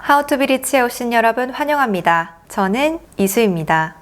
How to be Rich에 오신 여러분 환영합니다. 저는 이수입니다.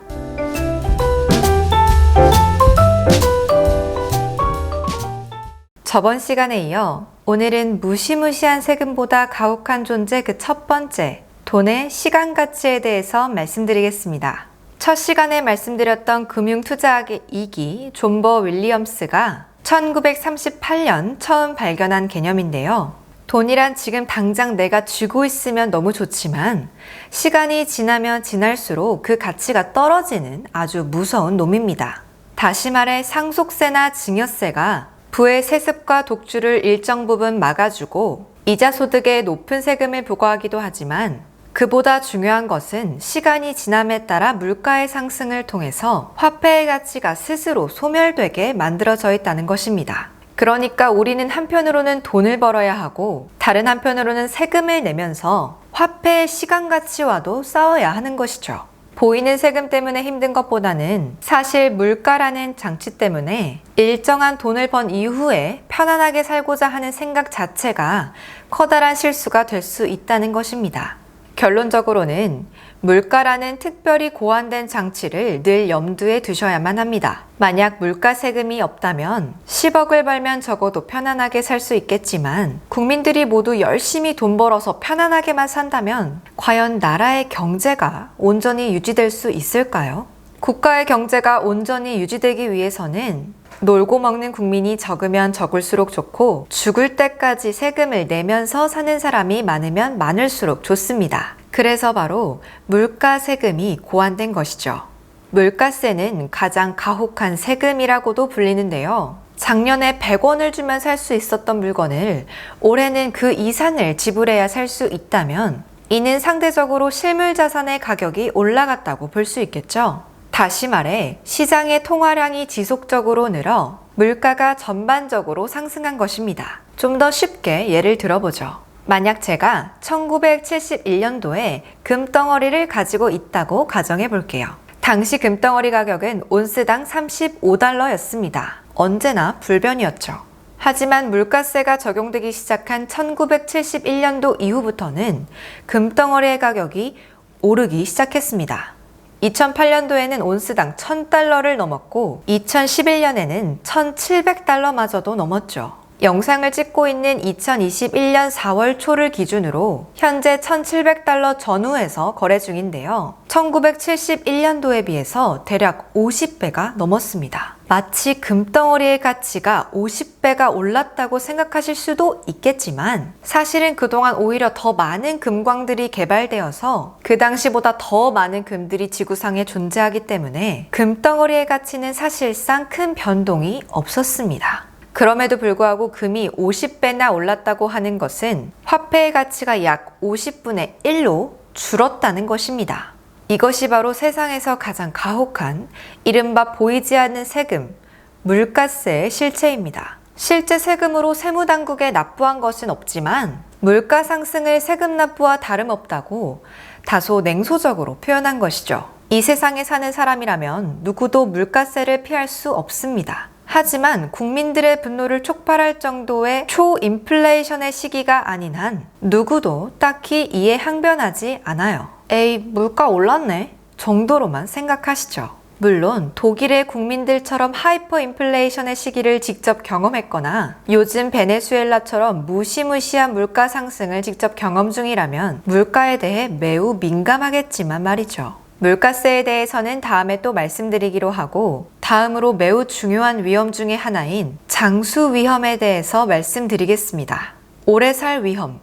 저번 시간에 이어 오늘은 무시무시한 세금보다 가혹한 존재 그 첫 번째, 돈의 시간 가치에 대해서 말씀드리겠습니다. 첫 시간에 말씀드렸던 금융투자학의 2기 존버 윌리엄스가 1938년 처음 발견한 개념인데요. 돈이란 지금 당장 내가 쥐고 있으면 너무 좋지만 시간이 지나면 지날수록 그 가치가 떨어지는 아주 무서운 놈입니다. 다시 말해 상속세나 증여세가 부의 세습과 독주를 일정 부분 막아주고 이자 소득에 높은 세금을 부과하기도 하지만 그보다 중요한 것은 시간이 지남에 따라 물가의 상승을 통해서 화폐의 가치가 스스로 소멸되게 만들어져 있다는 것입니다. 그러니까 우리는 한편으로는 돈을 벌어야 하고 다른 한편으로는 세금을 내면서 화폐의 시간 가치와도 싸워야 하는 것이죠. 보이는 세금 때문에 힘든 것보다는 사실 물가라는 장치 때문에 일정한 돈을 번 이후에 편안하게 살고자 하는 생각 자체가 커다란 실수가 될 수 있다는 것입니다. 결론적으로는 물가라는 특별히 고안된 장치를 늘 염두에 두셔야만 합니다. 만약 물가 세금이 없다면 10억을 벌면 적어도 편안하게 살 수 있겠지만 국민들이 모두 열심히 돈 벌어서 편안하게만 산다면 과연 나라의 경제가 온전히 유지될 수 있을까요? 국가의 경제가 온전히 유지되기 위해서는 놀고 먹는 국민이 적으면 적을수록 좋고 죽을 때까지 세금을 내면서 사는 사람이 많으면 많을수록 좋습니다. 그래서 바로 물가 세금이 고안된 것이죠. 물가세는 가장 가혹한 세금이라고도 불리는데요. 작년에 100원을 주면 살 수 있었던 물건을 올해는 그 이상을 지불해야 살 수 있다면 이는 상대적으로 실물 자산의 가격이 올라갔다고 볼 수 있겠죠. 다시 말해 시장의 통화량이 지속적으로 늘어 물가가 전반적으로 상승한 것입니다. 좀 더 쉽게 예를 들어보죠. 만약 제가 1971년도에 금덩어리를 가지고 있다고 가정해 볼게요. 당시 금덩어리 가격은 온스당 35달러였습니다. 언제나 불변이었죠. 하지만 물가세가 적용되기 시작한 1971년도 이후부터는 금덩어리의 가격이 오르기 시작했습니다. 2008년도에는 온스당 1000달러를 넘었고 2011년에는 1700달러마저도 넘었죠. 영상을 찍고 있는 2021년 4월 초를 기준으로 현재 1700달러 전후에서 거래 중인데요. 1971년도에 비해서 대략 50배가 넘었습니다. 마치 금덩어리의 가치가 50배가 올랐다고 생각하실 수도 있겠지만 사실은 그동안 오히려 더 많은 금광들이 개발되어서 그 당시보다 더 많은 금들이 지구상에 존재하기 때문에 금덩어리의 가치는 사실상 큰 변동이 없었습니다. 그럼에도 불구하고 금이 50배나 올랐다고 하는 것은 화폐의 가치가 약 50분의 1로 줄었다는 것입니다. 이것이 바로 세상에서 가장 가혹한 이른바 보이지 않는 세금, 물가세의 실체입니다. 실제 세금으로 세무당국에 납부한 것은 없지만 물가 상승을 세금 납부와 다름없다고 다소 냉소적으로 표현한 것이죠. 이 세상에 사는 사람이라면 누구도 물가세를 피할 수 없습니다. 하지만 국민들의 분노를 촉발할 정도의 초인플레이션의 시기가 아닌 한 누구도 딱히 이에 항변하지 않아요. 에이, 물가 올랐네 정도로만 생각하시죠. 물론 독일의 국민들처럼 하이퍼 인플레이션의 시기를 직접 경험했거나 요즘 베네수엘라처럼 무시무시한 물가 상승을 직접 경험 중이라면 물가에 대해 매우 민감하겠지만 말이죠. 물가세에 대해서는 다음에 또 말씀드리기로 하고 다음으로 매우 중요한 위험 중에 하나인 장수 위험에 대해서 말씀드리겠습니다. 오래 살 위험.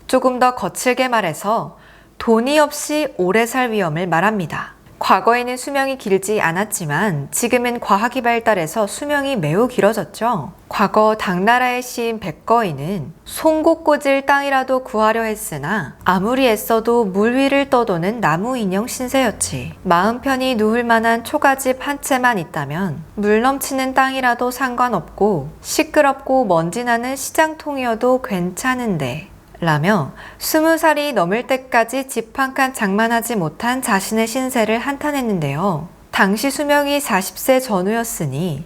조금 더 거칠게 말해서 돈이 없이 오래 살 위험을 말합니다. 과거에는 수명이 길지 않았지만 지금은 과학이 발달해서 수명이 매우 길어졌죠. 과거 당나라의 시인 백거이는 송곳 꽂을 땅이라도 구하려 했으나 아무리 애써도 물 위를 떠도는 나무 인형 신세였지. 마음 편히 누울 만한 초가집 한 채만 있다면 물 넘치는 땅이라도 상관없고 시끄럽고 먼지 나는 시장통이어도 괜찮은데 라며 20살이 넘을 때까지 집 한 칸 장만하지 못한 자신의 신세를 한탄했는데요. 당시 수명이 40세 전후였으니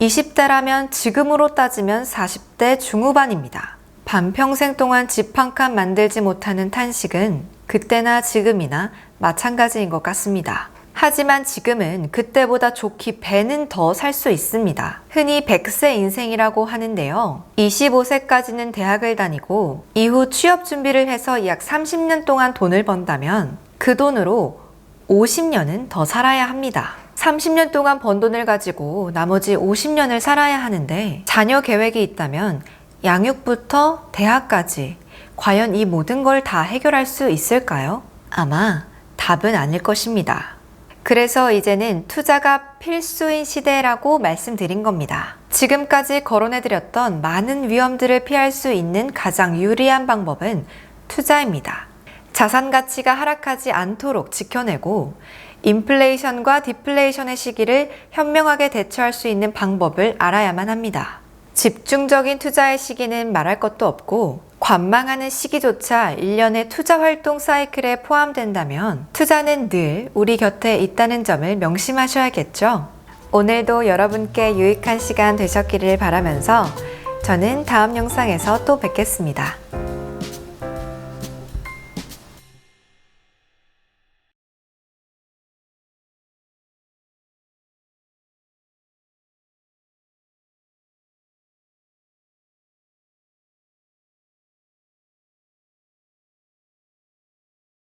20대라면 지금으로 따지면 40대 중후반입니다. 반평생 동안 집 한 칸 만들지 못하는 탄식은 그때나 지금이나 마찬가지인 것 같습니다. 하지만 지금은 그때보다 좋기 배는 더 살 수 있습니다. 흔히 100세 인생이라고 하는데요. 25세까지는 대학을 다니고 이후 취업 준비를 해서 약 30년 동안 돈을 번다면 그 돈으로 50년은 더 살아야 합니다. 30년 동안 번 돈을 가지고 나머지 50년을 살아야 하는데 자녀 계획이 있다면 양육부터 대학까지 과연 이 모든 걸 다 해결할 수 있을까요? 아마 답은 아닐 것입니다. 그래서 이제는 투자가 필수인 시대라고 말씀드린 겁니다. 지금까지 거론해드렸던 많은 위험들을 피할 수 있는 가장 유리한 방법은 투자입니다. 자산 가치가 하락하지 않도록 지켜내고 인플레이션과 디플레이션의 시기를 현명하게 대처할 수 있는 방법을 알아야만 합니다. 집중적인 투자의 시기는 말할 것도 없고 관망하는 시기조차 일련의 투자 활동 사이클에 포함된다면 투자는 늘 우리 곁에 있다는 점을 명심하셔야겠죠. 오늘도 여러분께 유익한 시간 되셨기를 바라면서 저는 다음 영상에서 또 뵙겠습니다.